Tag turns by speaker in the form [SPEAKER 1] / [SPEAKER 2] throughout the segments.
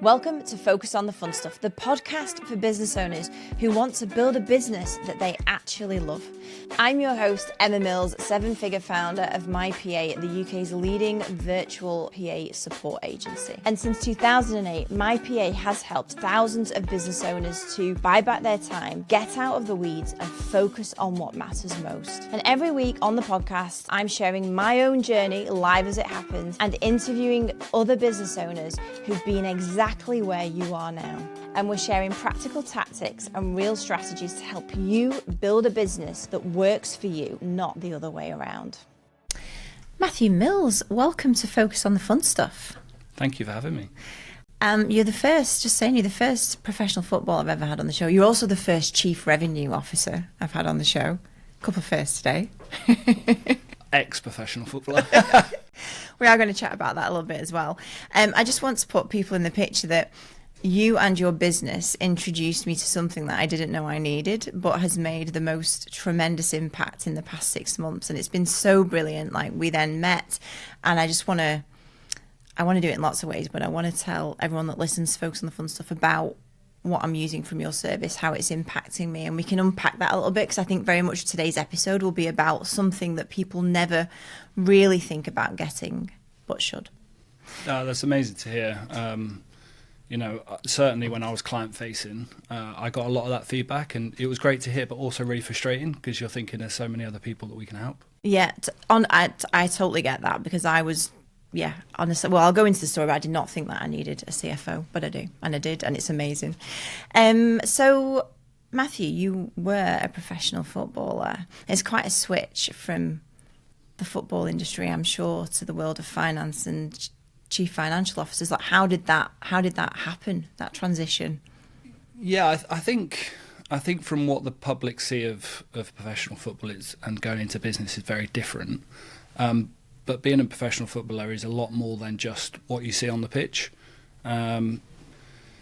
[SPEAKER 1] Welcome to Focus on the Fun Stuff, the podcast for business owners who want to build a business that they actually love. I'm your host, Emma Mills, seven-figure founder of MyPA, the UK's leading virtual PA support agency. And since 2008, MyPA has helped thousands of business owners to buy back their time, get out of the weeds, and focus on what matters most. And every week on the podcast, I'm sharing my own journey live as it happens and interviewing other business owners who've been exactly where you are now. And we're sharing practical tactics and real strategies to help you build a business that works for you, not the other way around. Matthew Mills, welcome to Focus on the Fun Stuff.
[SPEAKER 2] Thank you for having me.
[SPEAKER 1] You're the first professional footballer I've ever had on the show. You're also the first chief revenue officer I've had on the show. A couple of firsts today.
[SPEAKER 2] Ex-professional footballer.
[SPEAKER 1] We are going to chat about that a little bit as well. I just want to put people in the picture that you and your business introduced me to something that I didn't know I needed, but has made the most tremendous impact in the past 6 months. And it's been so brilliant. Like, we then met, and I want to do it in lots of ways, but I want to tell everyone that listens to Focus on the Fun Stuff about what I'm using from your service, how it's impacting me, and we can unpack that a little bit, because I think very much today's episode will be about something that people never really think about getting, but should.
[SPEAKER 2] That's amazing to hear. Certainly when I was client facing, I got a lot of that feedback, and it was great to hear, but also really frustrating, because you're thinking there's so many other people that we can help.
[SPEAKER 1] Yeah, I totally get that, because I was... Yeah, honestly, well, I'll go into the story, but I did not think that I needed a CFO, but I do, and I did, and it's amazing. So, Matthew, you were a professional footballer. It's quite a switch from the football industry, I'm sure, to the world of finance and chief financial officers. Like, how did that happen? That transition?
[SPEAKER 2] Yeah, I think from what the public see of professional football is, and going into business, is very different. But being a professional footballer is a lot more than just what you see on the pitch.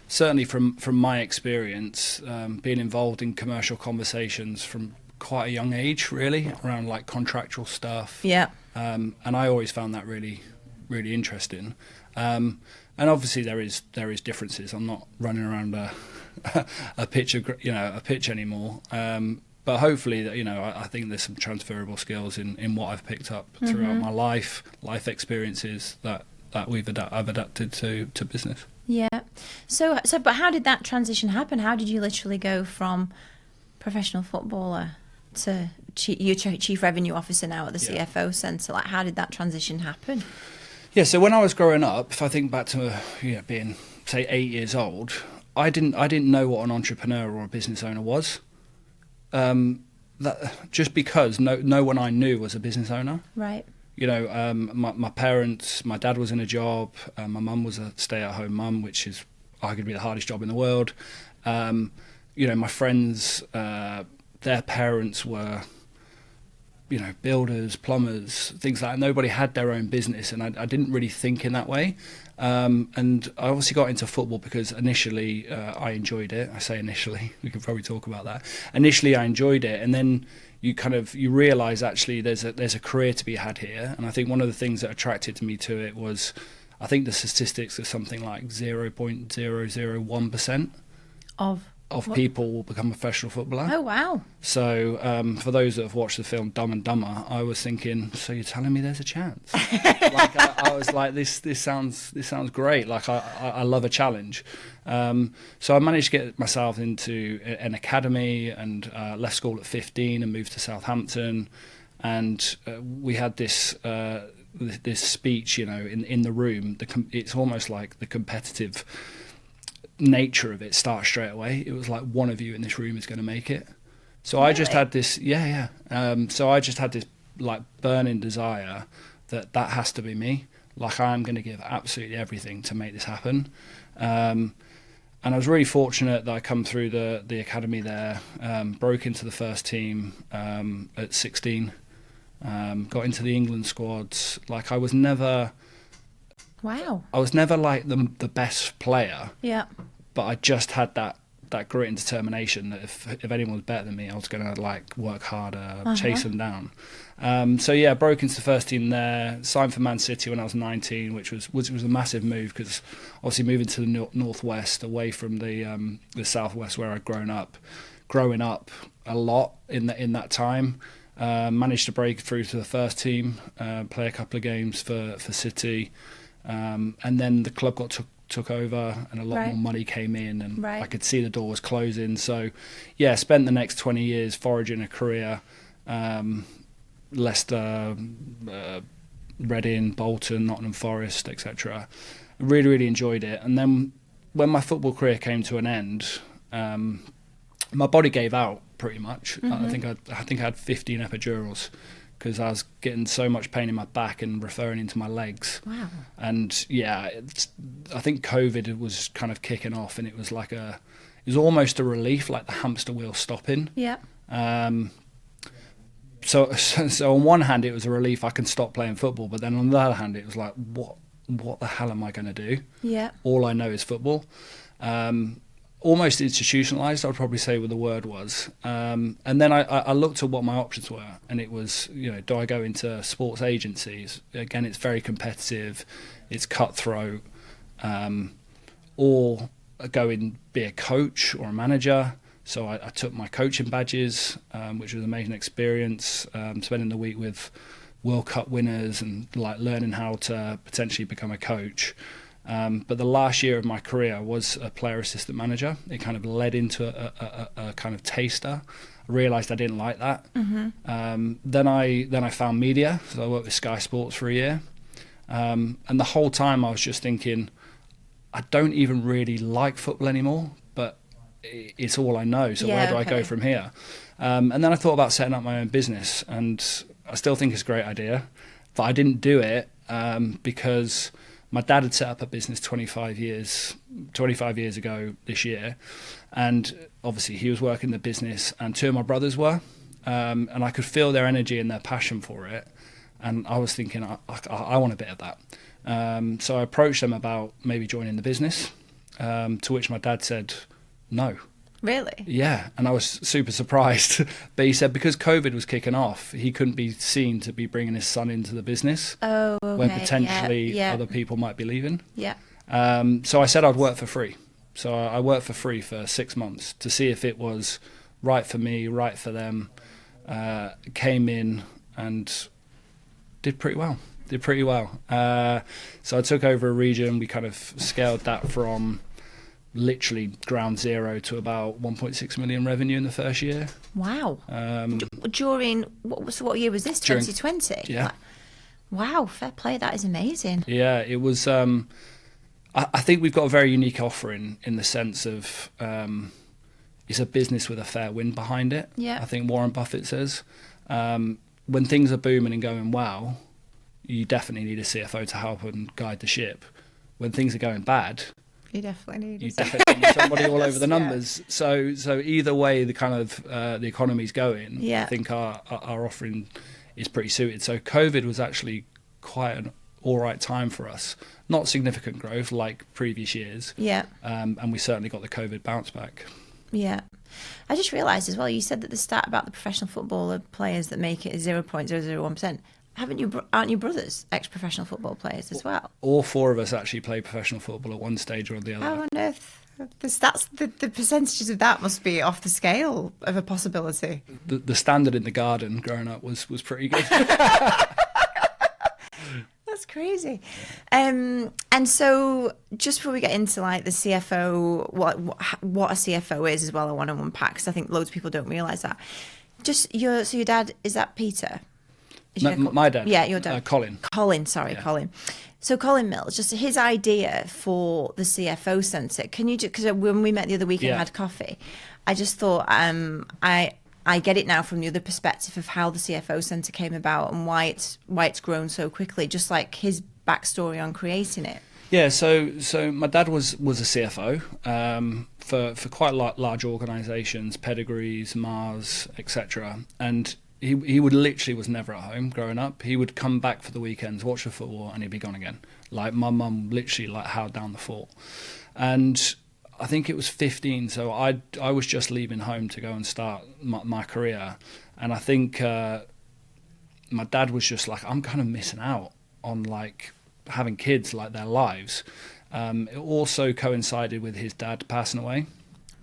[SPEAKER 2] Certainly from my experience, being involved in commercial conversations from quite a young age, really, around like contractual stuff.
[SPEAKER 1] Yeah.
[SPEAKER 2] And I always found that really, really interesting. And obviously there is differences. I'm not running around a pitch anymore. But hopefully, I think there's some transferable skills in what I've picked up throughout my life experiences that I've adapted to business.
[SPEAKER 1] Yeah. So, but how did that transition happen? How did you literally go from professional footballer to you're chief revenue officer now at the CFO Centre? Like, how did that transition happen?
[SPEAKER 2] Yeah. So when I was growing up, if I think back to being, say, 8 years old, I didn't know what an entrepreneur or a business owner was. That just because no one I knew was a business owner. Right. My parents, my dad was in a job, my mum was a stay-at-home mum, which is arguably the hardest job in the world. My friends, their parents were, builders, plumbers, things like that. Nobody had their own business, and I didn't really think in that way. And I obviously got into football because initially I enjoyed it. I say initially, we could probably talk about that. Initially I enjoyed it, and then you realise actually there's a career to be had here. And I think one of the things that attracted me to it was, I think the statistics are something like 0.001% of people will become a professional footballer.
[SPEAKER 1] Oh, wow.
[SPEAKER 2] So for those that have watched the film Dumb and Dumber, I was thinking, so you're telling me there's a chance? I was like, this sounds great. Like, I love a challenge. So I managed to get myself into an academy, and left school at 15 and moved to Southampton. And we had this speech, in the room. It's almost like the competitive nature of it starts straight away. It was like, one of you in this room is going to make it. So really? I just had this, so I just had this like burning desire that has to be me. Like, I'm going to give absolutely everything to make this happen. And I was really fortunate that I come through the academy there, broke into the first team at 16, got into the England squads. Like, I was never...
[SPEAKER 1] Wow.
[SPEAKER 2] I was never like the best player.
[SPEAKER 1] Yeah.
[SPEAKER 2] But I just had that grit and determination that if anyone was better than me, I was going to like work harder, chase them down. So yeah, broke into the first team there, signed for Man City when I was 19, which was a massive move because obviously moving to the northwest, away from the southwest where I'd grown up a lot in that time. Managed to break through to the first team, play a couple of games for City, and then the club got took over and a lot more money came in, and I could see the doors closing. So yeah, spent the next 20 years foraging a career. Leicester, Reading, Bolton, Nottingham Forest, etc. Really, really enjoyed it. And then when my football career came to an end, my body gave out pretty much. I think I had 15 epidurals because I was getting so much pain in my back and referring into my legs.
[SPEAKER 1] Wow. And
[SPEAKER 2] yeah, I think COVID was kind of kicking off, and it was almost a relief, like the hamster wheel stopping.
[SPEAKER 1] Yeah.
[SPEAKER 2] So on one hand, it was a relief I can stop playing football, but then on the other hand, it was like, what the hell am I going to do?
[SPEAKER 1] Yeah.
[SPEAKER 2] All I know is football. Almost institutionalized, I would probably say what the word was. And then I looked at what my options were, and it was, do I go into sports agencies? Again, it's very competitive, it's cutthroat, or go and be a coach or a manager. So I took my coaching badges, which was an amazing experience, spending the week with World Cup winners and like learning how to potentially become a coach. But the last year of my career was a player assistant manager. It kind of led into a kind of taster. I realised I didn't like that. Then I found media, so I worked with Sky Sports for a year. And the whole time I was just thinking, I don't even really like football anymore, but it's all I know, so where do I go from here? And then I thought about setting up my own business, and I still think it's a great idea, but I didn't do it because my dad had set up a business 25 years ago this year, and obviously he was working the business, and two of my brothers were, and I could feel their energy and their passion for it, and I was thinking I want a bit of that. So I approached them about maybe joining the business, to which my dad said no.
[SPEAKER 1] Really?
[SPEAKER 2] Yeah, and I was super surprised. But he said because COVID was kicking off, he couldn't be seen to be bringing his son into the business.
[SPEAKER 1] Oh, okay.
[SPEAKER 2] When potentially other people might be leaving.
[SPEAKER 1] Yeah.
[SPEAKER 2] So I said I'd work for free. So I worked for free for 6 months to see if it was right for me, right for them. Came in and did pretty well. So I took over a region. We kind of scaled that from literally ground zero to about 1.6 million revenue in the first year.
[SPEAKER 1] Wow. During what year was this? 2020.
[SPEAKER 2] Yeah.
[SPEAKER 1] Wow, fair play. That is amazing.
[SPEAKER 2] Yeah, it was. I think we've got a very unique offering in the sense of it's a business with a fair wind behind it.
[SPEAKER 1] Yeah.
[SPEAKER 2] I think Warren Buffett says when things are booming and going well, you definitely need a CFO to help and guide the ship. When things are going bad,
[SPEAKER 1] you definitely need
[SPEAKER 2] somebody all over the numbers. So either way, the kind of the economy's going.
[SPEAKER 1] Yeah.
[SPEAKER 2] I think our offering is pretty suited. So COVID was actually quite an all right time for us. Not significant growth like previous years.
[SPEAKER 1] Yeah.
[SPEAKER 2] And we certainly got the COVID bounce back.
[SPEAKER 1] Yeah. I just realised as well, you said that the stat about the professional footballer players that make it is 0.001%. Aren't you brothers ex-professional football players as well?
[SPEAKER 2] All four of us actually play professional football at one stage or the other.
[SPEAKER 1] How on earth? The stats, the percentages of that must be off the scale of a possibility.
[SPEAKER 2] The standard in the garden growing up was pretty good.
[SPEAKER 1] That's crazy. And so just before we get into like the CFO, what a CFO is as well, I want to unpack because I think loads of people don't realise that. Your dad, is that Peter?
[SPEAKER 2] My dad.
[SPEAKER 1] Yeah, your dad.
[SPEAKER 2] Colin.
[SPEAKER 1] Colin. So Colin Mills, just his idea for the CFO Centre. Can you, because when we met the other week and had coffee, I just thought I get it now from the other perspective of how the CFO Centre came about and why it's grown so quickly. Just like his backstory on creating it. Yeah.
[SPEAKER 2] So my dad was a CFO for quite large organisations, Pedigrees, Mars, etc. And he would literally was never at home growing up. He would come back for the weekends, watch the football, and he'd be gone again. Like my mum literally like howled down the fort. And I think it was 15, so I was just leaving home to go and start my career. And I think my dad was just like, I'm kind of missing out on like having kids, like their lives. It also coincided with his dad passing away.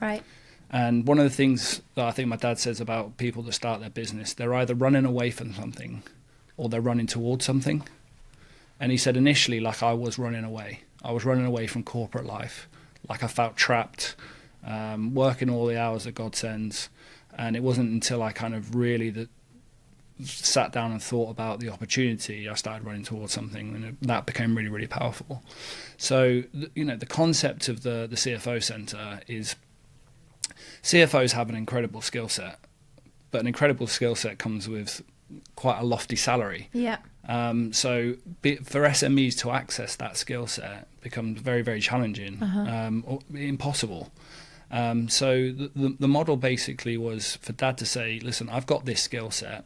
[SPEAKER 1] Right.
[SPEAKER 2] And one of the things that I think my dad says about people that start their business, they're either running away from something or they're running towards something. And he said initially, like, I was running away. I was running away from corporate life. Like, I felt trapped, working all the hours that God sends. And it wasn't until I kind of really sat down and thought about the opportunity, I started running towards something, and that became really, really powerful. So, the concept of the CFO Centre is CFOs have an incredible skill set, but an incredible skill set comes with quite a lofty salary.
[SPEAKER 1] Yeah.
[SPEAKER 2] So for SMEs to access that skill set becomes very, very challenging, or impossible. So the model basically was for Dad to say, listen, I've got this skill set.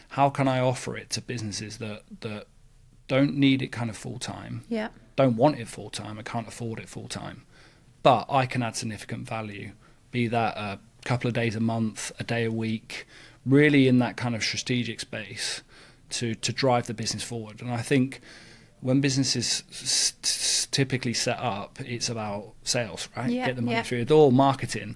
[SPEAKER 2] How can I offer it to businesses that don't need it kind of full time, don't want it full time, and can't afford it full time, but I can add significant value, be that a couple of days a month, a day a week, really in that kind of strategic space to drive the business forward. And I think when businesses typically set up, it's about sales, right? Get the money through the door, marketing.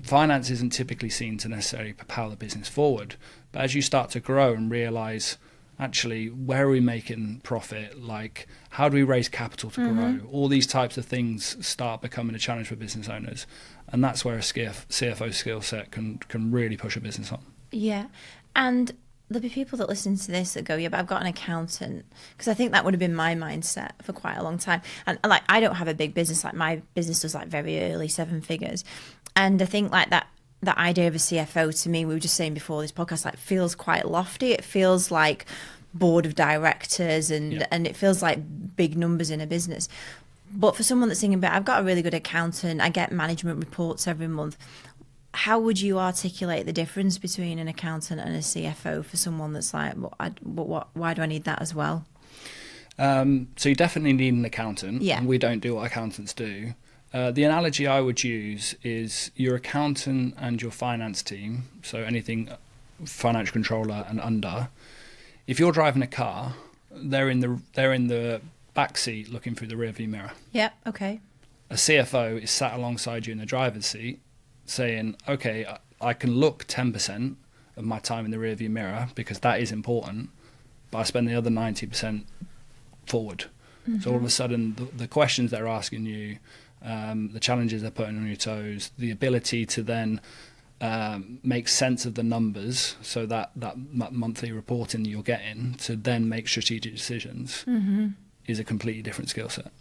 [SPEAKER 2] Finance isn't typically seen to necessarily propel the business forward. But as you start to grow and realise, actually, where are we making profit? Like, how do we raise capital to grow? All these types of things start becoming a challenge for business owners. And that's where a CFO skill set can really push a business on.
[SPEAKER 1] Yeah. And there'll be people that listen to this that go, yeah, but I've got an accountant. Because I think that would have been my mindset for quite a long time. And like, I don't have a big business. Like, my business was like very early 7 figures. And I think like that idea of a CFO, to me, we were just saying before this podcast, like, feels quite lofty. It feels like board of directors and it feels like big numbers in a business. But for someone that's thinking about, I've got a really good accountant, I get management reports every month. How would you articulate the difference between an accountant and a CFO for someone that's like, why do I need that as well?
[SPEAKER 2] So you definitely need an accountant.
[SPEAKER 1] Yeah.
[SPEAKER 2] And we don't do what accountants do. The analogy I would use is your accountant and your finance team, so anything financial controller and under. If you're driving a car, they're in the back seat looking through the rearview mirror.
[SPEAKER 1] Yeah, okay.
[SPEAKER 2] A CFO is sat alongside you in the driver's seat saying, okay, I can look 10% of my time in the rearview mirror because that is important, but I spend the other 90% forward. So all of a sudden, the questions they're asking you, the challenges they're putting on your toes, the ability to then make sense of the numbers, so that monthly reporting you're getting to then make strategic decisions is a completely different skill set.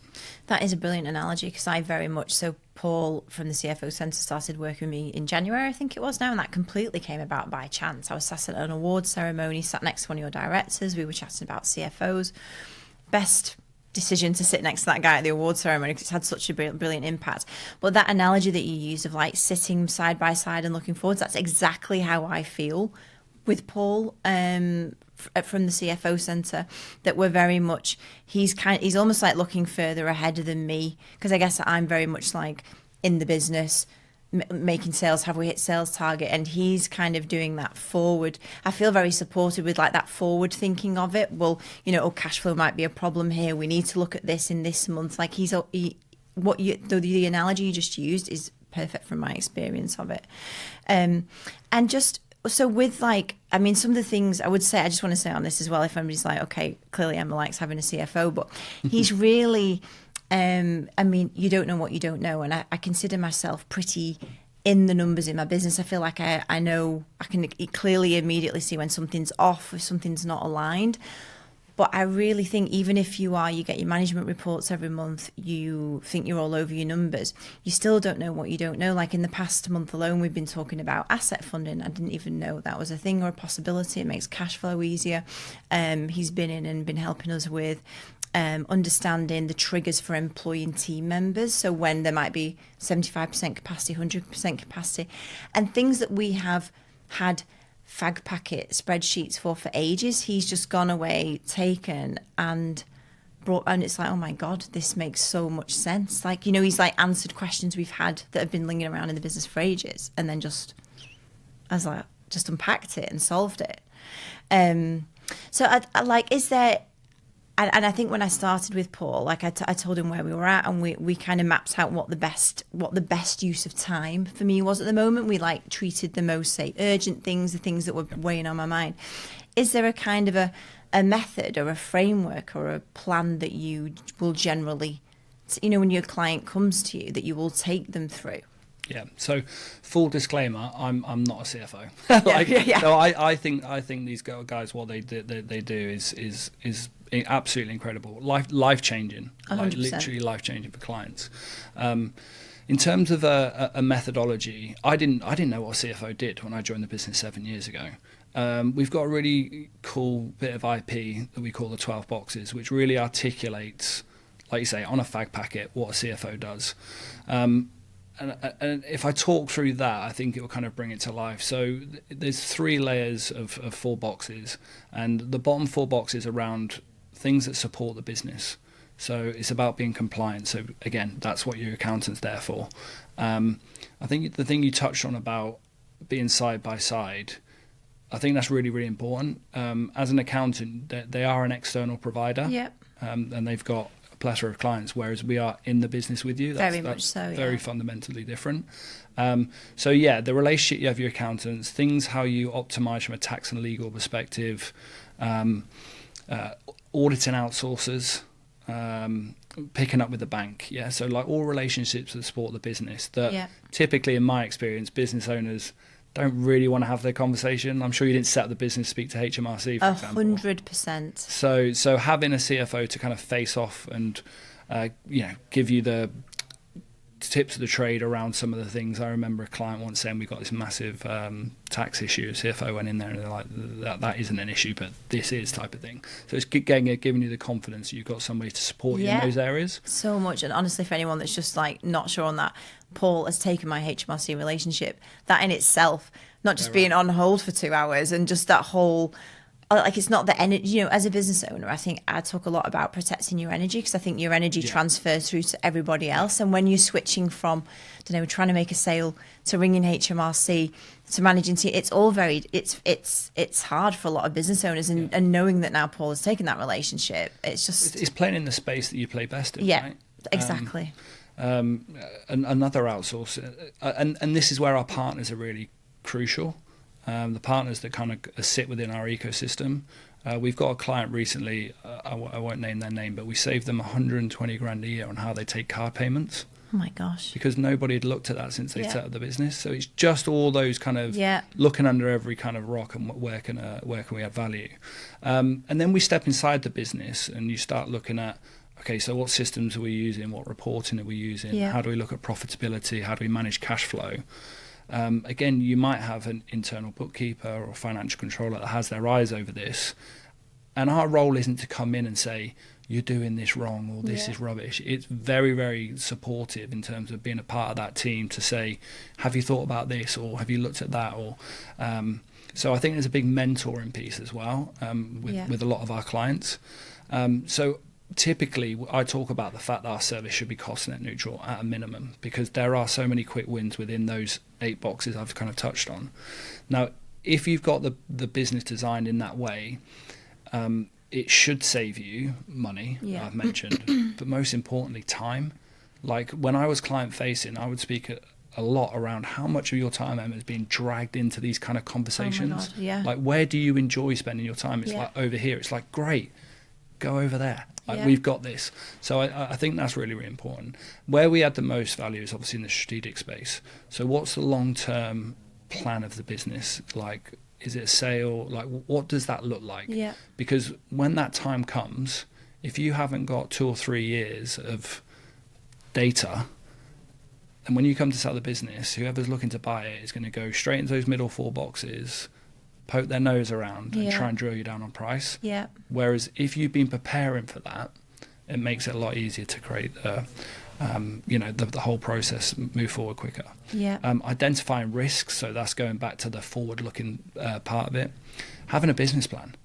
[SPEAKER 1] That is a brilliant analogy, because I very much so. Paul from the CFO Centre started working with me in January, I think it was now, and that completely came about by chance. I was sat at an awards ceremony, sat next to one of your directors. We were chatting about CFOs. Best decision to sit next to that guy at the awards ceremony, because it's had such a brilliant impact. But that analogy that you used of like sitting side by side and looking forwards, that's exactly how I feel with Paul from the CFO Centre, that we're very much, he's almost like looking further ahead than me, because I guess I'm very much like in the business, making sales, have we hit sales target, and he's kind of doing that forward. I feel very supported with like that forward thinking of it. Well, cash flow might be a problem here, we need to look at this in this month. Like the analogy you just used is perfect from my experience of it. And just so with like, I mean, some of the things I would say, I just want to say on this as well, if anybody's like, okay, clearly Emma likes having a CFO, but he's really, I mean, you don't know what you don't know. And I consider myself pretty in the numbers in my business. I feel like I know, I can clearly immediately see when something's off, if something's not aligned. But I really think even if you get your management reports every month, you think you're all over your numbers, you still don't know what you don't know. Like in the past month alone, we've been talking about asset funding. I didn't even know that was a thing or a possibility. It makes cash flow easier. He's been in and been helping us with understanding the triggers for employee and team members. So when there might be 75% capacity, 100% capacity, and things that we have had fag packet spreadsheets for ages, he's just gone away, taken and brought, and it's like, oh my God, this makes so much sense. Like, he's like answered questions we've had that have been lingering around in the business for ages, and then just unpacked it and solved it. So I like, is there, and I think when I started with Paul, like I told him where we were at, and we kind of mapped out what the best use of time for me was at the moment. We like treated the most, say, urgent things, the things that were weighing on my mind. Is there a kind of a method or a framework or a plan that you will generally, when your client comes to you, that you will take them through?
[SPEAKER 2] Yeah. So, full disclaimer: I'm not a CFO. So I think these guys, what they do is absolutely incredible, life changing, like literally life changing for clients. In terms of a methodology, I didn't know what a CFO did when I joined the business 7 years ago. We've got a really cool bit of IP that we call the 12 boxes, which really articulates, like you say, on a fag packet, what a CFO does. And if I talk through that, I think it will kind of bring it to life. So there's 3 layers of 4 boxes, and the bottom 4 boxes around things that support the business. So it's about being compliant. So again, that's what your accountant's there for. I think the thing you touched on about being side by side, I think that's really, really important. As an accountant, they are an external provider, and they've got a plethora of clients, whereas we are in the business with you. That's
[SPEAKER 1] much so,
[SPEAKER 2] very fundamentally different. So yeah, the relationship you have with your accountants, things how you optimize from a tax and legal perspective, auditing outsourcers, picking up with the bank. Yeah, so like all relationships that support the business that typically, in my experience, business owners don't really want to have their conversation. I'm sure you didn't set up the business to speak to HMRC, for example.
[SPEAKER 1] 100%.
[SPEAKER 2] So having a CFO to kind of face off and give you the tips of the trade around some of the things. I remember a client once saying we got this massive tax issue. CFO went in there and they're like, that isn't an issue, but this is, type of thing. So it's giving you the confidence you've got somebody to support you in those areas.
[SPEAKER 1] So much. And honestly, for anyone that's just like not sure on that, Paul has taken my HMRC relationship, that in itself, not just being on hold for 2 hours and just that whole, like, it's not the energy, as a business owner, I think I talk a lot about protecting your energy, because I think your energy transfers through to everybody else. And when you're switching from, trying to make a sale to ringing HMRC to managing, it's all very, it's hard for a lot of business owners. And knowing that now Paul has taken that relationship, it's just...
[SPEAKER 2] It's playing in the space that you play best in, right?
[SPEAKER 1] Exactly.
[SPEAKER 2] Another outsource, and this is where our partners are really crucial. The partners that kind of sit within our ecosystem. We've got a client recently, I won't name their name, but we saved them 120 grand a year on how they take card payments.
[SPEAKER 1] Oh my gosh.
[SPEAKER 2] Because nobody had looked at that since they set up the business. So it's just all those kind of looking under every kind of rock and where can we add value. And then we step inside the business and you start looking at, okay, so what systems are we using? What reporting are we using? How do we look at profitability? How do we manage cash flow? Again, you might have an internal bookkeeper or financial controller that has their eyes over this. And our role isn't to come in and say, you're doing this wrong or this is rubbish. It's very, very supportive in terms of being a part of that team to say, have you thought about this or have you looked at that? Or so I think there's a big mentoring piece as well with a lot of our clients. So typically, I talk about the fact that our service should be cost net neutral at a minimum, because there are so many quick wins within those 8 boxes I've kind of touched on. Now, if you've got the business designed in that way, it should save you money, I've mentioned, but most importantly, time. Like when I was client facing, I would speak a lot around how much of your time, Emma, is being dragged into these kind of conversations.
[SPEAKER 1] Oh my God,
[SPEAKER 2] like, where do you enjoy spending your time? It's like over here. It's like, great, go over there. Like, we've got this. So I think that's really, really important. Where we add the most value is obviously in the strategic space. So what's the long-term plan of the business? Like, is it a sale? Like, what does that look like? Because when that time comes, if you haven't got 2 or 3 years of data, and when you come to sell the business, whoever's looking to buy it is going to go straight into those middle 4 boxes, poke their nose around and try and drill you down on price. Whereas if you've been preparing for that, it makes it a lot easier to create the whole process move forward quicker. Identifying risks, so that's going back to the forward-looking part of it. Having a business plan,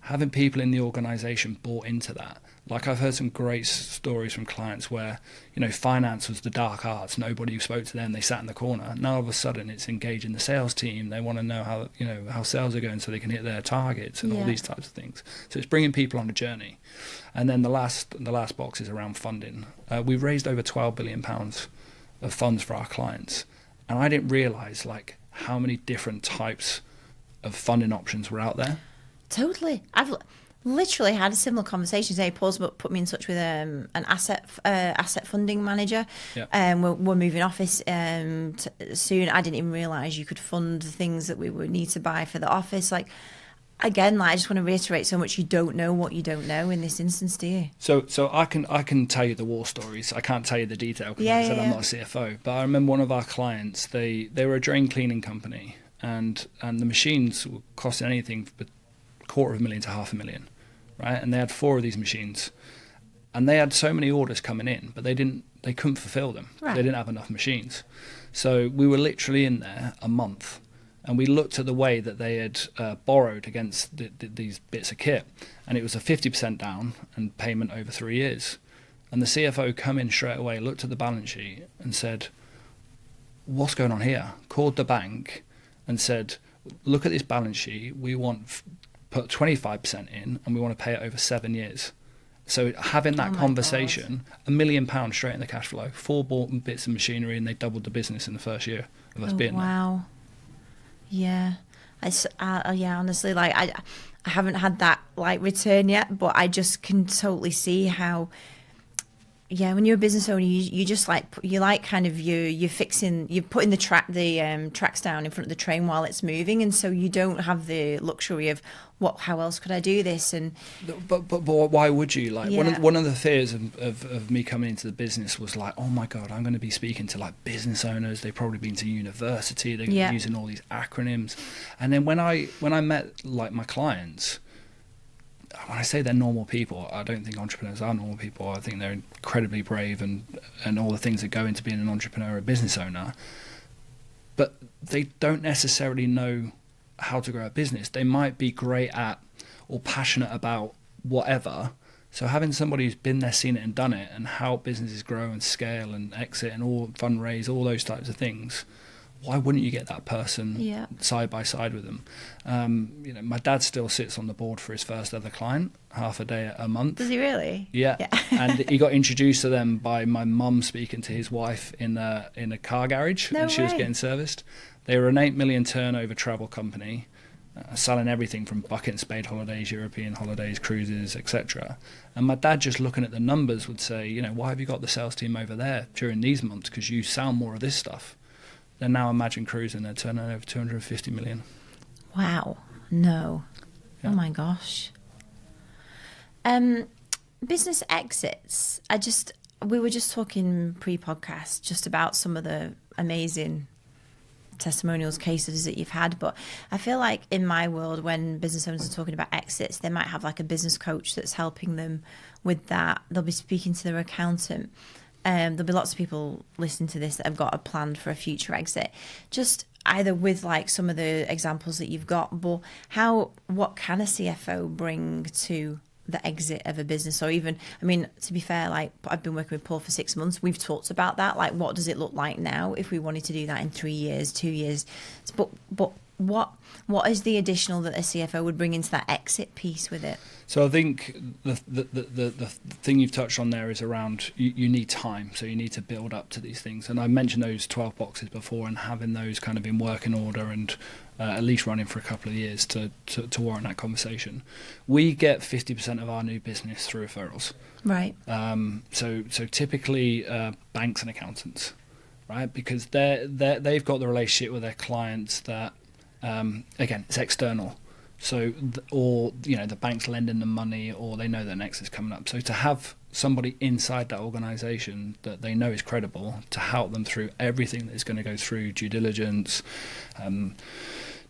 [SPEAKER 2] having people in the organisation bought into that. Like I've heard some great stories from clients where, finance was the dark arts. Nobody spoke to them. They sat in the corner. Now all of a sudden it's engaging the sales team. They want to know how sales are going so they can hit their targets and all these types of things. So it's bringing people on a journey. And then the last box is around funding. We've raised over £12 billion of funds for our clients. And I didn't realise how many different types of funding options were out there.
[SPEAKER 1] Totally. I've literally had a similar conversation today. Paul's put me in touch with an asset funding manager.
[SPEAKER 2] Yeah.
[SPEAKER 1] We're moving office soon. I didn't even realise you could fund the things that we would need to buy for the office. Again, I just want to reiterate so much. You don't know what you don't know in this instance, do you?
[SPEAKER 2] So I can tell you the war stories. I can't tell you the detail because I'm not a CFO. But I remember one of our clients. They were a drain cleaning company, and the machines were costing anything from $250,000 to $500,000, right? And they had 4 of these machines, and they had so many orders coming in, but they couldn't fulfill them.
[SPEAKER 1] Right.
[SPEAKER 2] They didn't have enough machines. So we were literally in there a month. And we looked at the way that they had borrowed against these bits of kit, and it was a 50% down and payment over 3 years. And the CFO come in straight away, looked at the balance sheet and said, what's going on here? Called the bank and said, look at this balance sheet. We want put 25% in and we want to pay it over 7 years. So having that conversation, £1 million straight in the cash flow, 4 bought bits of machinery, and they doubled the business in the first year of us being there.
[SPEAKER 1] Wow. Yeah, honestly, I haven't had that return yet, but I just can totally see how. Yeah, when you're a business owner, you just you're fixing, you're putting the tracks down in front of the train while it's moving, and so you don't have the luxury of how else could I do this? And
[SPEAKER 2] but why would you? One of the fears of me coming into the business was oh my god, I'm going to be speaking to business owners. They've probably been to university. They're using all these acronyms, and then when I met my clients. When I say they're normal people, I don't think entrepreneurs are normal people. I think they're incredibly brave and all the things that go into being an entrepreneur or a business owner. But they don't necessarily know how to grow a business. They might be great at or passionate about whatever. So having somebody who's been there, seen it and done it, and how businesses grow and scale and exit and all fundraise, all those types of things, why wouldn't you get that person side by side with them? My dad still sits on the board for his first ever client, half a day a month.
[SPEAKER 1] Does he really?
[SPEAKER 2] Yeah. And he got introduced to them by my mum speaking to his wife in a car garage when she was getting serviced. They were an 8 million turnover travel company, selling everything from bucket and spade holidays, European holidays, cruises, etc. And my dad, just looking at the numbers, would say, why have you got the sales team over there during these months? Because you sell more of this stuff. They're now Imagine Cruising. They're turning over 250 million.
[SPEAKER 1] Wow. No. Yeah. Oh my gosh. Business exits. We were just talking pre-podcast just about some of the amazing testimonials, cases that you've had, but I feel like in my world, when business owners are talking about exits, they might have a business coach that's helping them with that. They'll be speaking to their accountant. There'll be lots of people listening to this that have got a plan for a future exit, just either with some of the examples that you've got, but what can a CFO bring to the exit of a business? Or even, to be fair, I've been working with Paul for 6 months. We've talked about that. What does it look like now if we wanted to do that in 3 years, 2 years? But what is the additional that a CFO would bring into that exit piece with it?
[SPEAKER 2] So I think the thing you've touched on there is around you need time, so you need to build up to these things. And I mentioned those 12 boxes before, and having those kind of in working order and at least running for a couple of years to warrant that conversation. We get 50% of our new business through referrals.
[SPEAKER 1] Right.
[SPEAKER 2] So typically banks and accountants, right? Because they've got the relationship with their clients that again, it's external. So, the bank's lending them money, or they know their next is coming up. So to have somebody inside that organisation that they know is credible to help them through everything that's going to go through due diligence,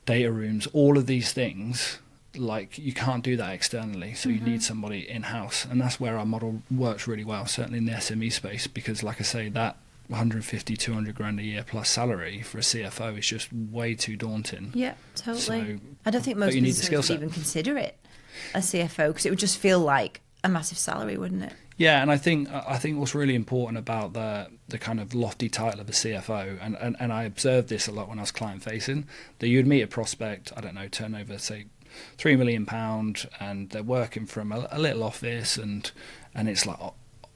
[SPEAKER 2] data rooms, all of these things, you can't do that externally. So you need somebody in-house. And that's where our model works really well, certainly in the SME space, because like I say, that 150, 200 grand a year plus salary for a CFO is just way too daunting.
[SPEAKER 1] Yeah, totally.
[SPEAKER 2] So,
[SPEAKER 1] I don't think most businesses would even consider it a CFO, because it would just feel like a massive salary, wouldn't it?
[SPEAKER 2] Yeah, and I think what's really important about the kind of lofty title of a CFO, and I observed this a lot when I was client facing, that you'd meet a prospect, I don't know, turnover say £3 million, and they're working from a little office, and it's like, oh,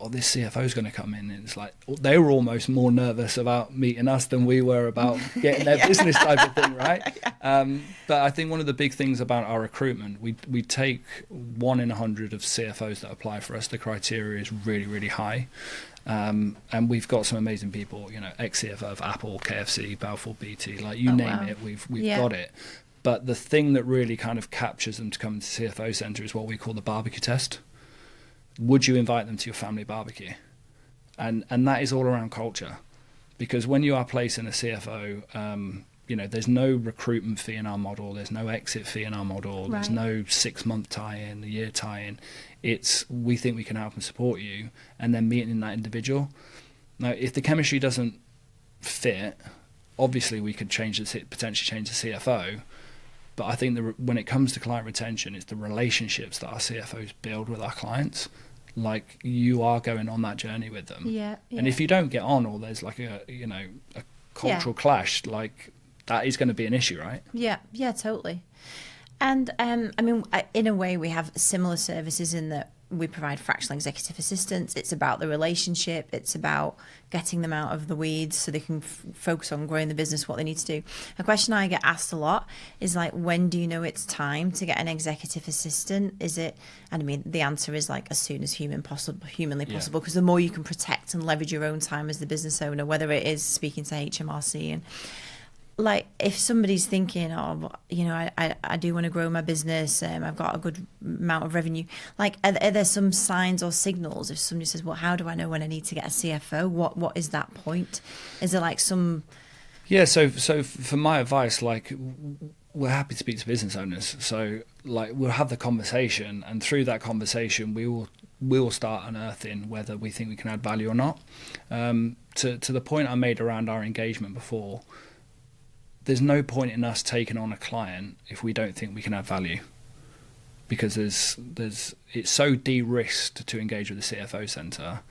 [SPEAKER 2] this CFO is going to come in, and it's like they were almost more nervous about meeting us than we were about getting their business type of thing, right? But I think one of the big things about our recruitment, we take 1 in 100 of CFOs that apply for us. The criteria is really, really high, and we've got some amazing people. You know, ex-CFO of Apple, KFC, Balfour Beatty, like you name it, we've got it. But the thing that really kind of captures them to come to CFO Centre is what we call the barbecue test. Would you invite them to your family barbecue? And that is all around culture, because when you are placing a CFO, you know, there's no recruitment fee in our model, there's no exit fee in our model,
[SPEAKER 1] right.
[SPEAKER 2] There's no 6-month tie-in, a year tie-in. It's, we think we can help and support you, and then meeting that individual. Now, if the chemistry doesn't fit, obviously we could potentially change the CFO. But I think when it comes to client retention, it's the relationships that our CFOs build with our clients. Like, you are going on that journey with them.
[SPEAKER 1] Yeah.
[SPEAKER 2] And if you don't get on, or there's like a cultural clash, like that is going to be an issue, right?
[SPEAKER 1] Yeah, totally. And I mean, in a way, we have similar services in that we provide fractional executive assistants. It's about the relationship. It's about getting them out of the weeds so they can focus on growing the business, what they need to do. A question I get asked a lot is like, when do you know it's time to get an executive assistant? Is it, and I mean, the answer is like as soon as humanly possible, because the more you can protect and leverage your own time as the business owner, whether it is speaking to HMRC and like, if somebody's thinking, oh, you know, I do want to grow my business, I've got a good amount of revenue, like, are there some signs or signals if somebody says, well, how do I know when I need to get a CFO? What is that point? Is there like some...
[SPEAKER 2] Yeah, so for my advice, like, we're happy to speak to business owners. So, like, we'll have the conversation, and through that conversation, we will start unearthing whether we think we can add value or not. To the point I made around our engagement before, there's no point in us taking on a client if we don't think we can add value, because it's so de-risked to engage with the CFO Centre.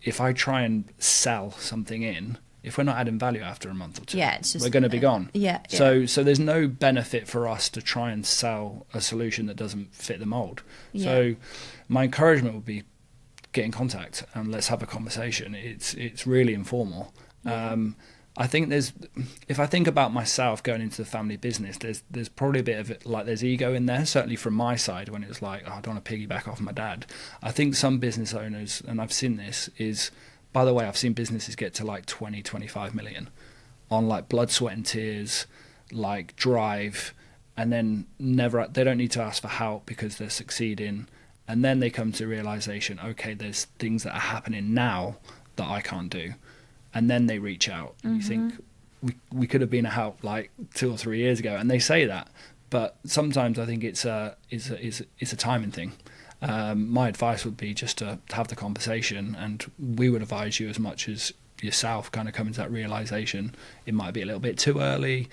[SPEAKER 2] If I try and sell something in, if we're not adding value after a month or two, we're going to be gone. So there's no benefit for us to try and sell a solution that doesn't fit the mold. So my encouragement would be, get in contact and let's have a conversation. It's really informal. I think if I think about myself going into the family business, there's probably a bit of it, like there's ego in there, certainly from my side, when it was like, oh, I don't want to piggyback off my dad. I think some business owners, and I've seen this, is, by the way, I've seen businesses get to like 20, 25 million on like blood, sweat and tears, like drive, and then they don't need to ask for help because they're succeeding. And then they come to realization, okay, there's things that are happening now that I can't do. And then they reach out, and you think, we could have been a help like 2 or 3 years ago, and they say that. But sometimes I think it's a timing thing. My advice would be just to have the conversation, and we would advise you, as much as yourself kind of coming to that realization, it might be a little bit too early.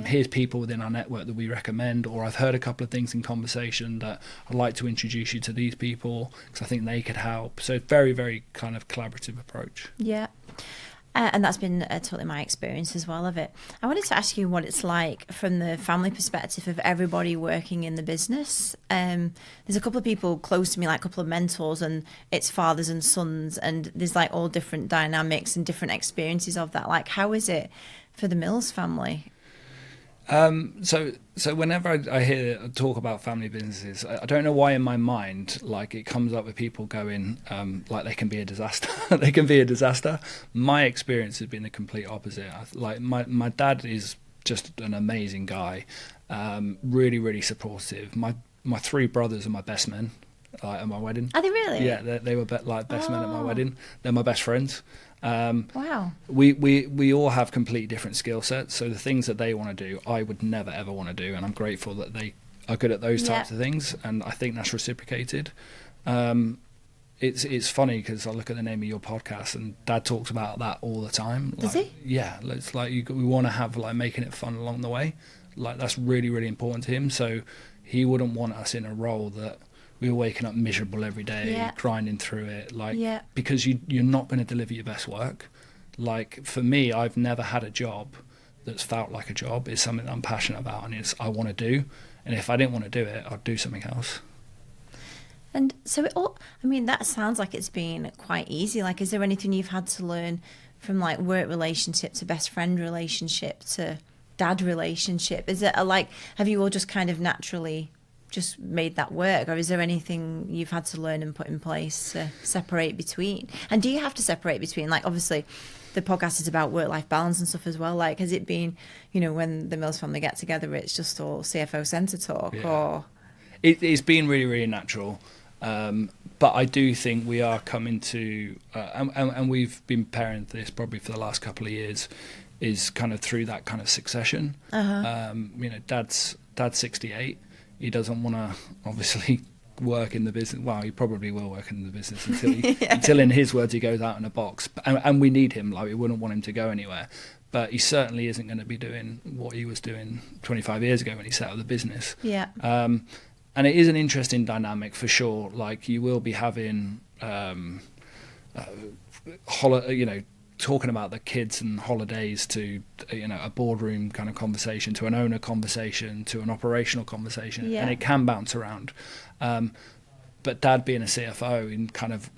[SPEAKER 2] Here's people within our network that we recommend, or I've heard a couple of things in conversation that I'd like to introduce you to these people because I think they could help. So very, very kind of collaborative approach.
[SPEAKER 1] Yeah. And that's been totally my experience as well of it. I wanted to ask you what it's like from the family perspective of everybody working in the business. There's a couple of people close to me, like a couple of mentors, and it's fathers and sons, and there's like all different dynamics and different experiences of that. Like, how is it for the Mills family?
[SPEAKER 2] So whenever I hear talk about family businesses, I don't know why in my mind, like, it comes up with people going, like, they can be a disaster. They can be a disaster. My experience has been the complete opposite. Like, my dad is just an amazing guy, really, really supportive. My 3 brothers are my best men at my wedding.
[SPEAKER 1] Are they really?
[SPEAKER 2] Yeah, they were best men at my wedding. They're my best friends.
[SPEAKER 1] Wow.
[SPEAKER 2] We all have completely different skill sets, so the things that they want to do, I would never ever want to do, and I'm grateful that they are good at those types of things, and I think that's reciprocated. it's funny because I look at the name of your podcast and Dad talks about that all the time.
[SPEAKER 1] Does he?
[SPEAKER 2] Yeah, it's like we want to have like making it fun along the way. Like that's really, really important to him. So he wouldn't want us in a role that we were waking up miserable every day, grinding through it. Like because you're not going to deliver your best work. Like for me, I've never had a job that's felt like a job. It's something that I'm passionate about and I want to do. And if I didn't want to do it, I'd do something else.
[SPEAKER 1] And so that sounds like it's been quite easy. Like, is there anything you've had to learn from like work relationship to best friend relationship to dad relationship? Is it have you all just kind of naturally just made that work, or is there anything you've had to learn and put in place to separate between? And do you have to separate between, like, obviously the podcast is about work-life balance and stuff as well. Like, has it been, when the Mills family get together, it's just all CFO Centre talk, or?
[SPEAKER 2] It's been really, really natural. But I do think we are coming to, and we've been preparing for this probably for the last couple of years, is kind of through that kind of succession. Dad's 68. He doesn't want to obviously work in the business. Well, he probably will work in the business until in his words, he goes out in a box. And we need him. Like, we wouldn't want him to go anywhere. But he certainly isn't going to be doing what he was doing 25 years ago when he set up the business.
[SPEAKER 1] Yeah.
[SPEAKER 2] And it is an interesting dynamic for sure. Like, you will be having, talking about the kids and holidays to, a boardroom kind of conversation, to an owner conversation, to an operational conversation, and it can bounce around. But Dad being a CFO in kind of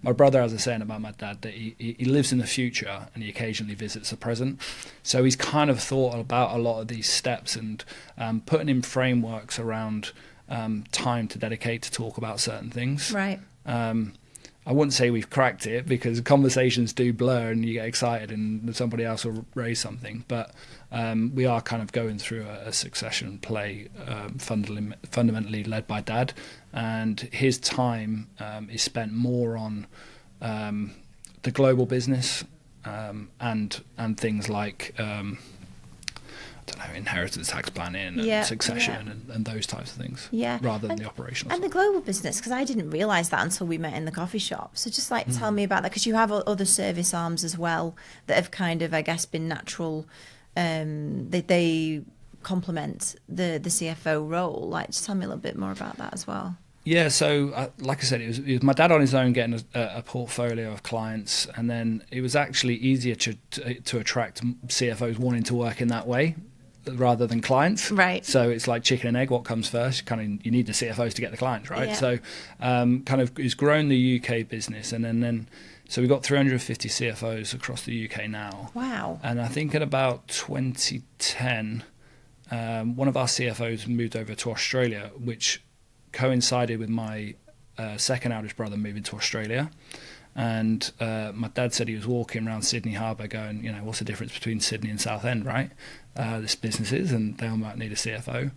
[SPEAKER 2] my brother has a saying about my dad that he lives in the future and he occasionally visits the present. So he's kind of thought about a lot of these steps and putting in frameworks around time to dedicate to talk about certain things.
[SPEAKER 1] Right.
[SPEAKER 2] I wouldn't say we've cracked it because conversations do blur and you get excited and somebody else will raise something. But we are kind of going through a succession play fundamentally led by Dad. And his time is spent more on the global business and things like inheritance tax planning and succession and those types of things, rather than the operational
[SPEAKER 1] and
[SPEAKER 2] stuff.
[SPEAKER 1] The global business, because I didn't realise that until we met in the coffee shop. So just tell me about that, because you have other service arms as well that have kind of, I guess, been natural. They complement the CFO role. Like, just tell me a little bit more about that as well.
[SPEAKER 2] Yeah, so like I said, it was my dad on his own getting a portfolio of clients, and then it was actually easier to attract CFOs wanting to work in that way rather than clients.
[SPEAKER 1] Right.
[SPEAKER 2] So it's like chicken and egg, what comes first? You need the CFOs to get the clients, right? Yeah. So kind of it's grown the UK business, and then so we've got 350 CFOs across the UK now.
[SPEAKER 1] Wow.
[SPEAKER 2] And I think at about 2010, one of our CFOs moved over to Australia, which coincided with my second eldest brother moving to Australia. And my dad said he was walking around Sydney Harbour going, what's the difference between Sydney and Southend, right? This business is, and they all might need a CFO.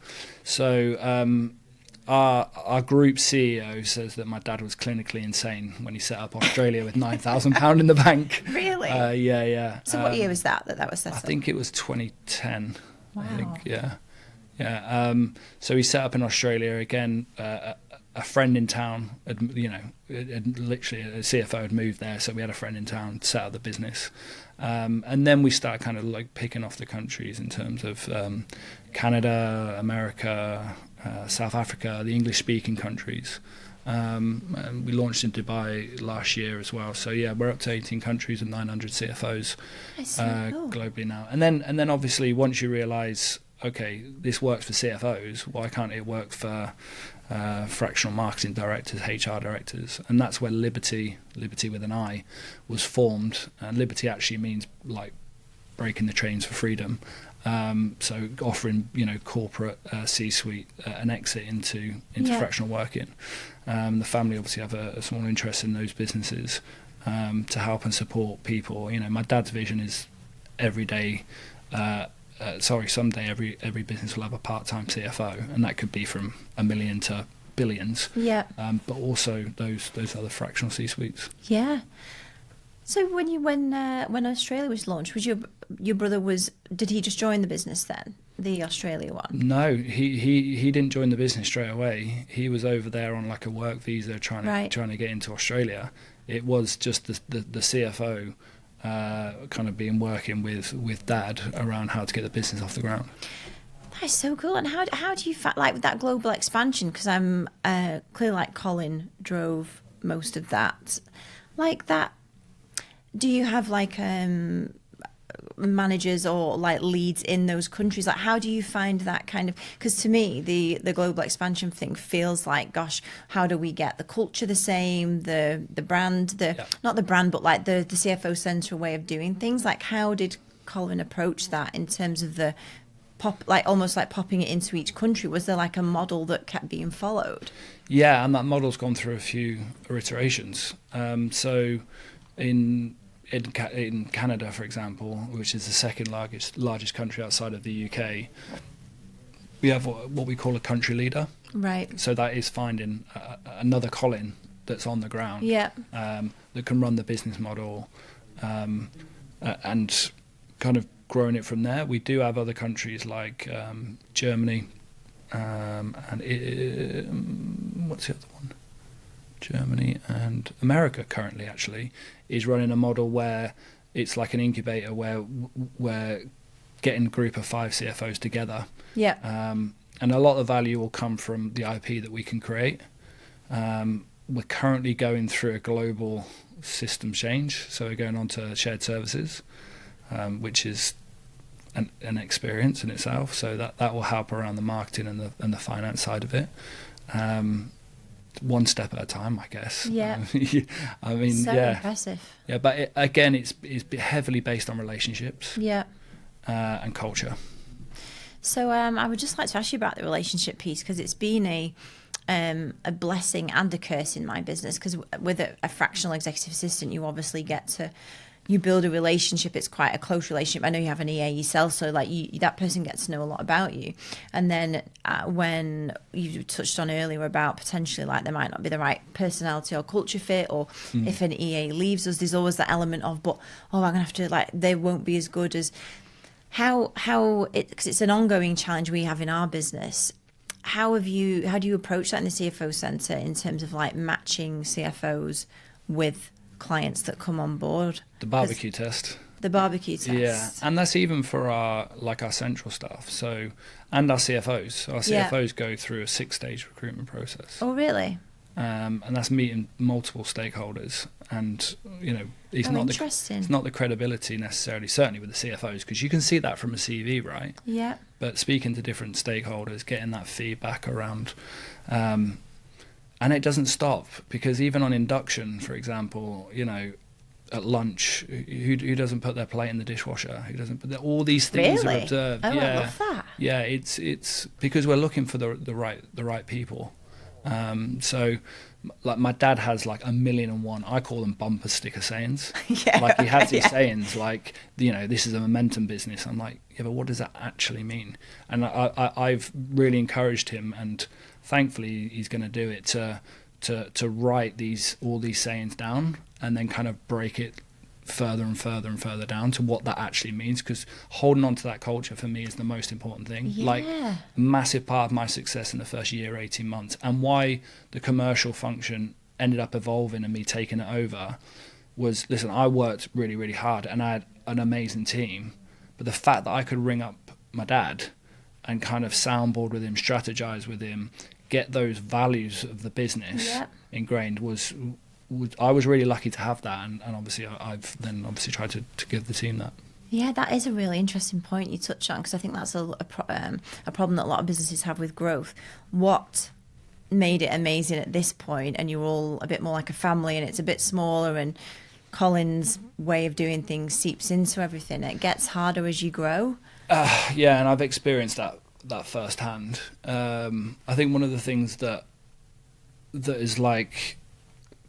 [SPEAKER 2] So our group CEO says that my dad was clinically insane when he set up Australia with £9,000 in the bank.
[SPEAKER 1] Really?
[SPEAKER 2] Yeah.
[SPEAKER 1] So what year was that was set up?
[SPEAKER 2] I think it was 2010.
[SPEAKER 1] Wow.
[SPEAKER 2] I think, yeah. So he set up in Australia again. A friend in town, literally a CFO had moved there, so we had a friend in town set up the business, and then we started kind of like picking off the countries in terms of Canada, America, South Africa, the English-speaking countries. And we launched in Dubai last year as well. So yeah, we're up to 18 countries and 900 CFOs globally now. And then obviously once you realise, okay, this works for CFOs, why can't it work for fractional marketing directors, HR directors? And that's where Liberty with an I, was formed. And Liberty actually means like breaking the chains for freedom. So offering, corporate C-suite an exit into fractional working. The family obviously have a small interest in those businesses to help and support people. My dad's vision is someday every business will have a part-time CFO, and that could be from $1 million to billions.
[SPEAKER 1] Yeah.
[SPEAKER 2] But also those other fractional C-suites.
[SPEAKER 1] Yeah. So when Australia was launched, was your brother did he just join the business then? the Australia one?
[SPEAKER 2] No, he didn't join the business straight away. He was over there on like a work visa trying to get into Australia. It was just the CFO kind of been working with Dad around how to get the business off the ground.
[SPEAKER 1] That's so cool. And how do you like with that global expansion? Because I'm clearly like Colin drove most of that. Like that, do you have like managers or like leads in those countries? Like how do you find that kind of, because to me the global expansion thing feels like, gosh, how do we get the culture the same, the brand, not the brand, but like the CFO Centre way of doing things? Like how did Colin approach that in terms of the almost like popping it into each country? Was there like a model that kept being followed?
[SPEAKER 2] Yeah, and that model's gone through a few iterations. So in Canada, for example, which is the second largest country outside of the UK, we have what we call a country leader.
[SPEAKER 1] Right.
[SPEAKER 2] So that is finding another Colin that's on the ground, that can run the business model, and kind of growing it from there. We do have other countries like Germany, and what's the other one? Germany and America currently actually is running a model where it's like an incubator where we're getting a group of 5 CFOs together.
[SPEAKER 1] Yeah.
[SPEAKER 2] And a lot of value will come from the IP that we can create. We're currently going through a global system change, so we're going on to shared services, which is an experience in itself. So that will help around the marketing and the finance side of it. One step at a time, I guess.
[SPEAKER 1] Yeah.
[SPEAKER 2] I mean,
[SPEAKER 1] so impressive.
[SPEAKER 2] Yeah, but again, it's heavily based on relationships.
[SPEAKER 1] Yeah.
[SPEAKER 2] And culture.
[SPEAKER 1] So I would just like to ask you about the relationship piece, because it's been a blessing and a curse in my business, because with a fractional executive assistant, you obviously you build a relationship. It's quite a close relationship. I know you have an EA yourself, so like that person gets to know a lot about you. And then when you touched on earlier about potentially like there might not be the right personality or culture fit, or if an EA leaves us, there's always that element of, but I'm gonna have to, like, they won't be as good as how it, because it's an ongoing challenge we have in our business. How do you approach that in the CFO Centre in terms of like matching CFOs with clients that come on board?
[SPEAKER 2] The barbecue test.
[SPEAKER 1] The barbecue test.
[SPEAKER 2] Yeah, and that's even for our central staff. So, and our CFOs. So our CFOs go through a 6-stage recruitment process.
[SPEAKER 1] Oh, really?
[SPEAKER 2] And that's meeting multiple stakeholders, and it's not the credibility necessarily, certainly with the CFOs, because you can see that from a CV, right?
[SPEAKER 1] Yeah. But
[SPEAKER 2] speaking to different stakeholders, getting that feedback around. And it doesn't stop, because even on induction, for example, at lunch, who doesn't put their plate in the dishwasher? Who doesn't put all these things are observed?
[SPEAKER 1] Oh, yeah. I love that.
[SPEAKER 2] Yeah, it's because we're looking for the right people. So, like, my dad has like 1,000,001. I call them bumper sticker sayings. Like, he has these sayings like, this is a momentum business. I'm like, yeah, but what does that actually mean? And I've really encouraged him, and thankfully he's going to do it to write all these sayings down, and then kind of break it further and further and further down to what that actually means, because holding on to that culture for me is the most important thing. Like, a massive part of my success in the first year, 18 months, and why the commercial function ended up evolving and me taking it over was, listen, I worked really, really hard and I had an amazing team, but the fact that I could ring up my dad and kind of soundboard with him, strategize with him, get those values of the business ingrained I was really lucky to have that, and obviously I've then tried to give the team that.
[SPEAKER 1] Yeah, that is a really interesting point you touch on, because I think that's a problem that a lot of businesses have with growth. What made it amazing at this point, and you're all a bit more like a family, and it's a bit smaller, and Colin's way of doing things seeps into everything. It gets harder as you grow.
[SPEAKER 2] Yeah, and I've experienced that firsthand. I think one of the things that is like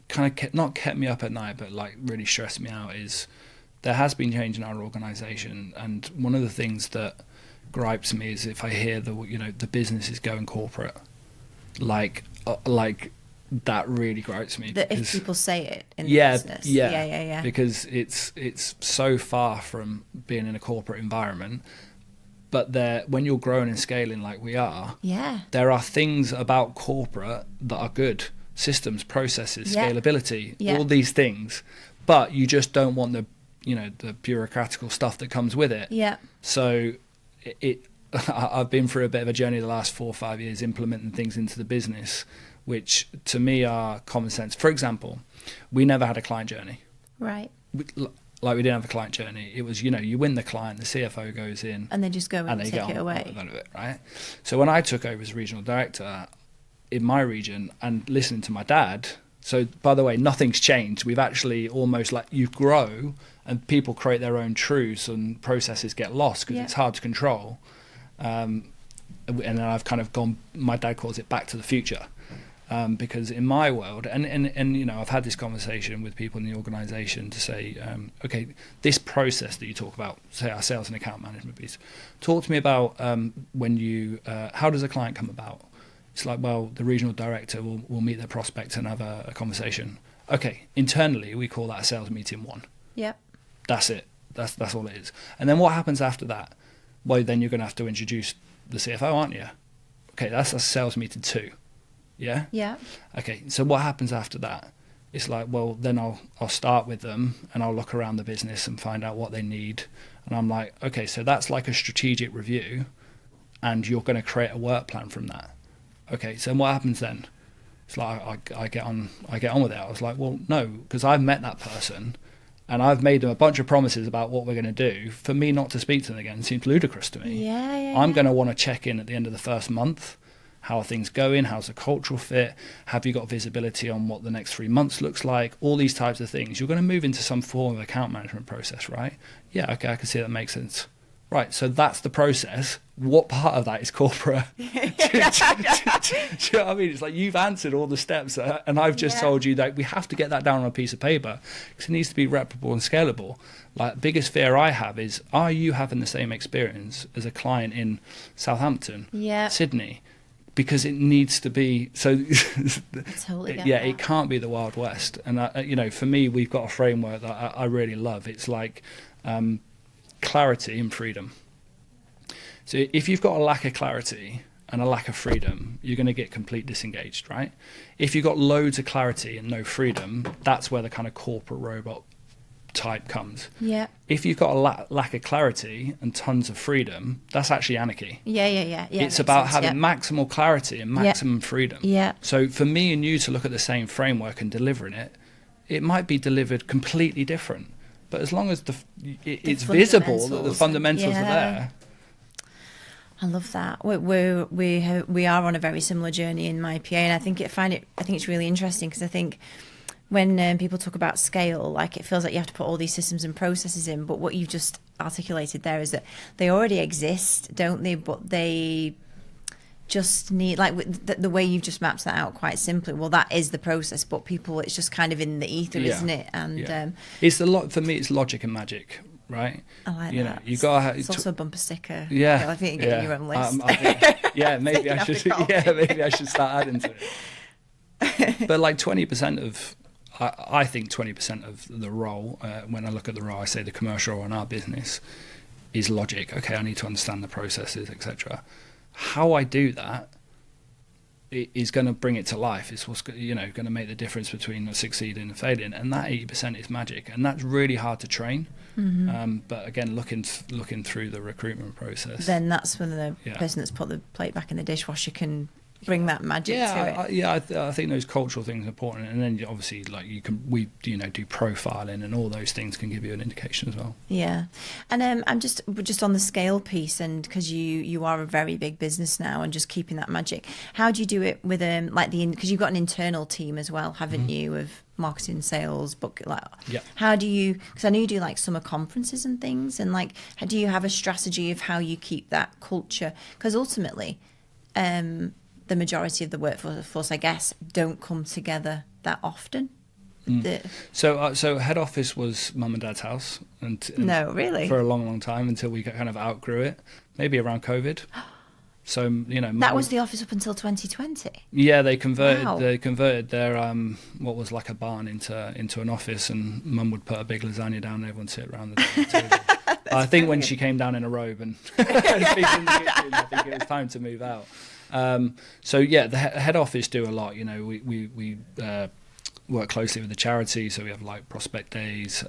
[SPEAKER 2] kind of not kept me up at night, but like really stressed me out, is there has been change in our organisation, and one of the things that gripes me is if I hear the business is going corporate, like that really gripes me.
[SPEAKER 1] That if people say it in the business,
[SPEAKER 2] because it's so far from being in a corporate environment. but when you're growing and scaling like we are, there are things about corporate that are good. Systems, processes, scalability, all these things, but you just don't want the bureaucratical stuff that comes with it. So I've been through a bit of a journey the last 4 or 5 years implementing things into the business, which to me are common sense. For example, we never had a client journey.
[SPEAKER 1] Right.
[SPEAKER 2] We didn't have a client journey. It was, you win the client, the CFO goes in.
[SPEAKER 1] And they just go and take it away.
[SPEAKER 2] Right? So when I took over as regional director in my region and listening to my dad, so by the way, nothing's changed. We've actually almost you grow and people create their own truths and processes get lost because it's hard to control. And then I've kind of gone, my dad calls it back to the future. Because in my world, and I've had this conversation with people in the organisation to say, okay, this process that you talk about, say our sales and account management piece, talk to me about how does a client come about? It's like, well, the regional director will meet their prospect and have a conversation. Okay, internally we call that a sales meeting 1.
[SPEAKER 1] Yep.
[SPEAKER 2] That's it. That's all it is. And then what happens after that? Well, then you're going to have to introduce the CFO, aren't you? Okay, that's a sales meeting 2. Yeah?
[SPEAKER 1] Yeah.
[SPEAKER 2] Okay, so what happens after that? It's like, well, then I'll start with them and I'll look around the business and find out what they need. And I'm like, okay, so that's like a strategic review and you're going to create a work plan from that. Okay, so what happens then? It's like I get on with it. I was like, well, no, because I've met that person and I've made them a bunch of promises about what we're going to do. For me not to speak to them again seems ludicrous to me. I'm going to want to check in at the end of the first month. How are things going? How's the cultural fit? Have you got visibility on what the next 3 months looks like? All these types of things. You're going to move into some form of account management process, right? Yeah, okay, I can see that makes sense. Right, so that's the process. What part of that is corporate? Do you know what I mean? It's like you've answered all the steps and I've just told you that we have to get that down on a piece of paper because it needs to be replicable and scalable. Like, biggest fear I have is, are you having the same experience as a client in Southampton, Sydney? Because it needs to be so.
[SPEAKER 1] Totally
[SPEAKER 2] it can't be the Wild West. And for me, we've got a framework that I really love. It's like clarity and freedom. So if you've got a lack of clarity and a lack of freedom, you're going to get complete disengaged, right? If you've got loads of clarity and no freedom, that's where the kind of corporate robot type comes.
[SPEAKER 1] Yeah.
[SPEAKER 2] If you've got a lack of clarity and tons of freedom, that's actually anarchy.
[SPEAKER 1] Yeah.
[SPEAKER 2] It's about having maximal clarity and maximum freedom.
[SPEAKER 1] Yeah.
[SPEAKER 2] So for me and you to look at the same framework and delivering it, it might be delivered completely different. But as long as it's visible that the fundamentals are there.
[SPEAKER 1] I love that. We are on a very similar journey in my PA, and I think it's really interesting because I think when people talk about scale, like, it feels like you have to put all these systems and processes in, but what you've just articulated there is that they already exist, don't they? But they just need, like, the way you've just mapped that out quite simply. Well, that is the process, but people, it's just kind of in the ether, isn't it? And
[SPEAKER 2] it's for me, it's logic and magic. Right,
[SPEAKER 1] I like that.
[SPEAKER 2] You got.
[SPEAKER 1] It's also a bumper sticker.
[SPEAKER 2] Yeah,
[SPEAKER 1] I think you're getting your own list.
[SPEAKER 2] Maybe I should. Maybe I should start adding to it. But like 20% of, I think 20% of the role. When I look at the role, I say the commercial role in our business is logic. Okay, I need to understand the processes, etc. How I do that is going to bring it to life. It's what's going to make the difference between succeeding and failing. And that 80% is magic, and that's really hard to train. Mm-hmm. But again, looking through the recruitment process,
[SPEAKER 1] then that's when the person that's put the plate back in the dishwasher can bring that magic to it.
[SPEAKER 2] I think those cultural things are important, and then obviously, like, we do profiling, and all those things can give you an indication as well.
[SPEAKER 1] Yeah, and I'm just on the scale piece, and because you are a very big business now, and just keeping that magic. How do you do it with because you've got an internal team as well, haven't you, of marketing, sales, how do you? Because I know you do like summer conferences and things, and like, do you have a strategy of how you keep that culture? Because ultimately, the majority of the workforce, I guess, don't come together that often.
[SPEAKER 2] So head office was mum and dad's house, and
[SPEAKER 1] no, really,
[SPEAKER 2] for a long time until we kind of outgrew it. Maybe around COVID. So, you know,
[SPEAKER 1] that was the office up until 2020.
[SPEAKER 2] Yeah, they converted.
[SPEAKER 1] Wow.
[SPEAKER 2] They converted their what was like a barn into an office, and Mum would put a big lasagna down, and everyone sit around the table. I think when she came down in a robe and people in the kitchen, I think it was time to move out. So yeah, the head office do a lot. You know, we work closely with the charity, so we have like prospect days.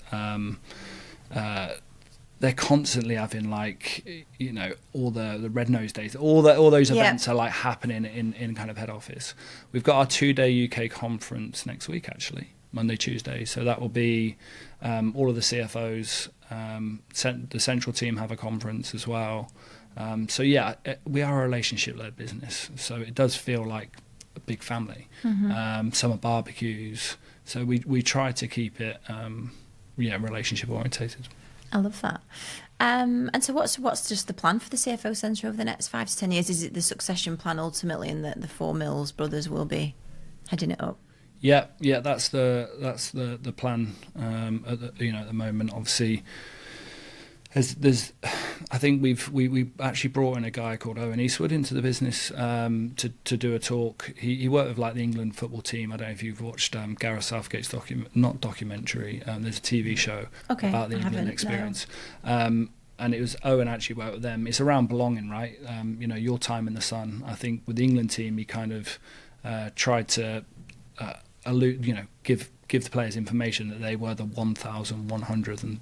[SPEAKER 2] They're constantly having like, you know, all the red nose days, all those events are like happening in kind of head office. We've got our 2-day UK conference next week, actually, Monday, Tuesday. So that will be all of the CFOs. The central team have a conference as well. So yeah, we are a relationship-led business, so it does feel like a big family. Summer barbecues, so we try to keep it relationship orientated.
[SPEAKER 1] I love that. And so what's just the plan for the CFO Centre over the next 5 to 10 years? Is it the succession plan ultimately, and that the 4 Mills brothers will be heading it up?
[SPEAKER 2] Yeah, that's the plan at the moment. Obviously, I think we actually brought in a guy called Owen Eastwood into the business to do a talk. He worked with like the England football team. I don't know if you've watched Gareth Southgate's documentary. There's a TV show about the England experience. No. And it was Owen actually worked with them. It's around belonging, right? Your time in the sun. I think with the England team, he kind of tried to give the players information that they were the 1,100th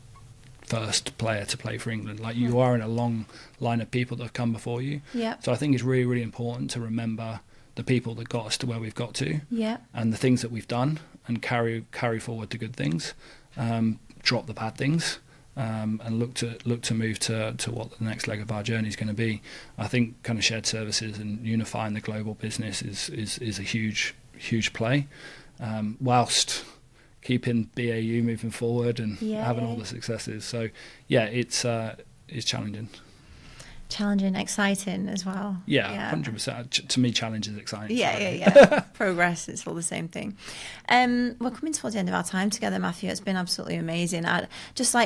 [SPEAKER 2] first player to play for England. Like, you are in a long line of people that have come before you.
[SPEAKER 1] Yeah.
[SPEAKER 2] So I think it's really, really important to remember the people that got us to where we've got to.
[SPEAKER 1] Yeah.
[SPEAKER 2] And the things that we've done, and carry forward the good things. Drop the bad things. And look to move to what the next leg of our journey is going to be. I think kind of shared services and unifying the global business is a huge play, whilst keeping BAU moving forward and having all the successes. So yeah, it's challenging.
[SPEAKER 1] Challenging, exciting as well.
[SPEAKER 2] Yeah, 100%. To me, challenge is exciting.
[SPEAKER 1] Yeah. Progress, it's all the same thing. We're coming towards the end of our time together, Matthew. It's been absolutely amazing. Just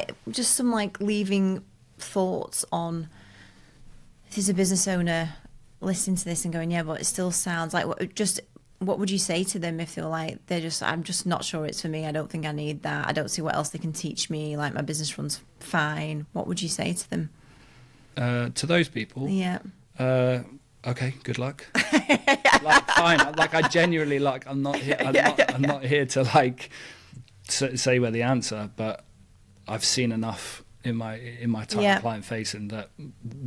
[SPEAKER 1] some leaving thoughts on, if there's a business owner listening to this and going, yeah, but it still sounds like, what would you say to them if they were like, I'm just not sure it's for me, I don't think I need that, I don't see what else they can teach me, like my business runs fine? What would you say to them?
[SPEAKER 2] To those people?
[SPEAKER 1] Yeah.
[SPEAKER 2] Okay, good luck. Fine. I genuinely, I'm not here. I'm not here to say we're the answer, but I've seen enough in my time client facing that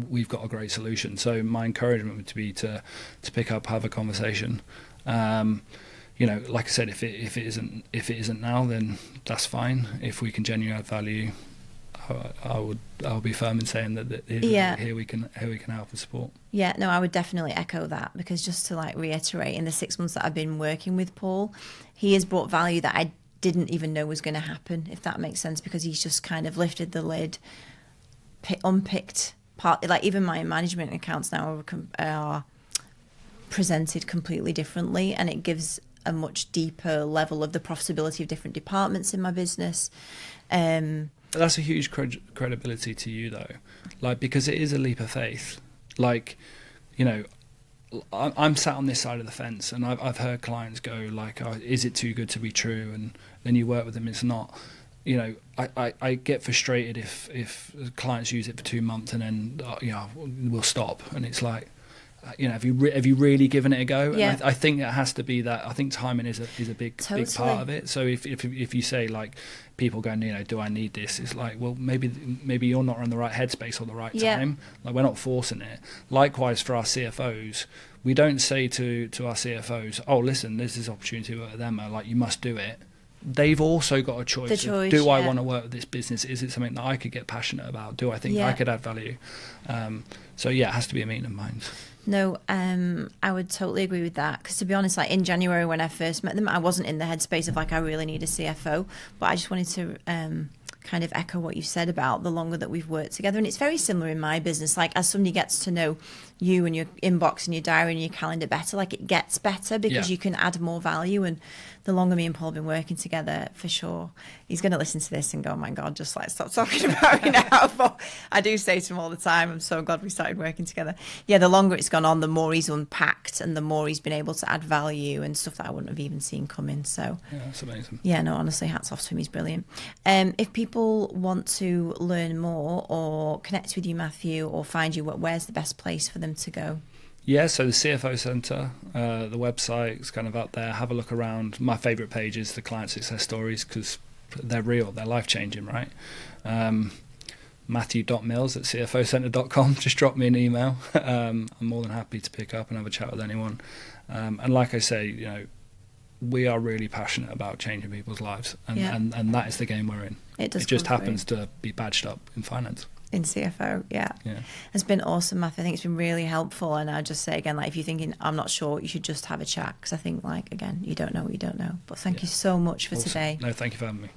[SPEAKER 2] we've got a great solution. So my encouragement would be to pick up, have a conversation. Like I said, if it isn't now, then that's fine. If we can genuinely add value, I'll be firm in saying that here we can help and support. Yeah, no, I would definitely echo that, because just to reiterate, in the 6 months that I've been working with Paul, he has brought value that I didn't even know was going to happen, if that makes sense, because he's just kind of lifted the lid, unpicked part. Even my management accounts now are presented completely differently, and it gives a much deeper level of the profitability of different departments in my business. That's a huge credibility to you, though, because it is a leap of faith. I'm sat on this side of the fence, and I've heard clients go oh, is it too good to be true? And then you work with them, it's not. I get frustrated if clients use it for 2 months and then we'll stop, and it's have you really given it a go?
[SPEAKER 1] Yeah.
[SPEAKER 2] And I think it has to be that. I think timing is a big part of it. So if you say people going, do I need this? It's well, maybe you're not in the right headspace or the right time. We're not forcing it. Likewise for our CFOs, we don't say to our CFOs, oh, listen, there's this opportunity to work with them. You must do it. They've also got a choice. Do I want to work with this business? Is it something that I could get passionate about? Do I think I could add value? So yeah, it has to be a meeting of minds.
[SPEAKER 1] No, I would totally agree with that, because to be honest, in January when I first met them, I wasn't in the headspace of I really need a CFO, but I just wanted to kind kind of echo what you said about the longer that we've worked together. And it's very similar in my business. Like, as somebody gets to know you and your inbox and your diary and your calendar better, like, it gets better because you can add more value. And the longer me and Paul have been working together, for sure, he's going to listen to this and go, oh my God, just like stop talking about it now. But I do say to him all the time, I'm so glad we started working together. Yeah, the longer it's gone on, the more he's unpacked and the more he's been able to add value and stuff that I wouldn't have even seen coming. So
[SPEAKER 2] yeah, that's amazing.
[SPEAKER 1] Yeah, no, honestly, hats off to him. He's brilliant. If people want to learn more or connect with you, Matthew, or find you, where's the best place for them to go?
[SPEAKER 2] Yeah, so the CFO Centre, the website is kind of up there. Have a look around. My favourite page is the client success stories because they're real, they're life-changing, right? Matthew.mills@cfocentre.com. Just drop me an email. I'm more than happy to pick up and have a chat with anyone. And like I say, you know, we are really passionate about changing people's lives, and that is the game we're in.
[SPEAKER 1] It
[SPEAKER 2] just happens to be badged up in finance.
[SPEAKER 1] In CFO, yeah. It's been awesome, Matthew. I think it's been really helpful. And I'll just say again, like, if you're thinking, I'm not sure, you should just have a chat. Because I think, like, again, you don't know what you don't know. But thank you so much for today.
[SPEAKER 2] No, thank you for having me.